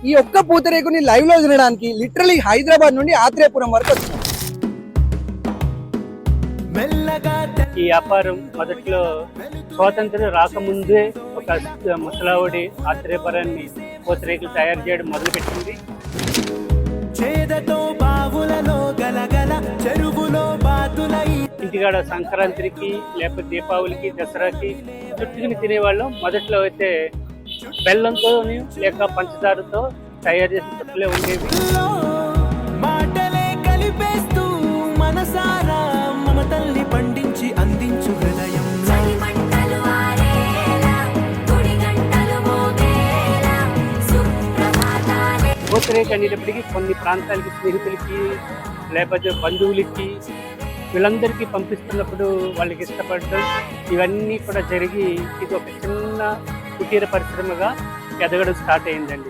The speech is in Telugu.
ఈ ఒక్క పూతరేకుని లైవ్ లో తినడానికి లిటరలీ హైదరాబాద్ నుండి ఆత్రేయపురం వరకు వచ్చినాం. ఈ వ్యాపారం మొదట్లో స్వాతంత్రం రాకముందే ఒక ముసలావుడి ఆత్రేయపురాన్ని పూతరేకులు తయారు చేయడం మొదలుపెట్టింది. ఇంటికాడ సంక్రాంతికి లేకపోతే దీపావళికి దసరాకి చుట్టుకుని తినేవాళ్ళం. మొదట్లో అయితే బెల్లంతో లేక పంచదారతో తయారు చేసిన చుట్టలే ఉండేవి. పండించి అందించు హృదయం పూతరేకు అనేటప్పటికీ కొన్ని ప్రాంతాలకి స్నేహితులకి లేకపోతే బంధువులకి వీళ్ళందరికీ పంపిస్తున్నప్పుడు వాళ్ళకి ఇష్టపడడం ఇవన్నీ కూడా జరిగి ఇది ఒక చిన్న కుటీర పరిశ్రమగా ఎదగడం స్టార్ట్ అయిందండి.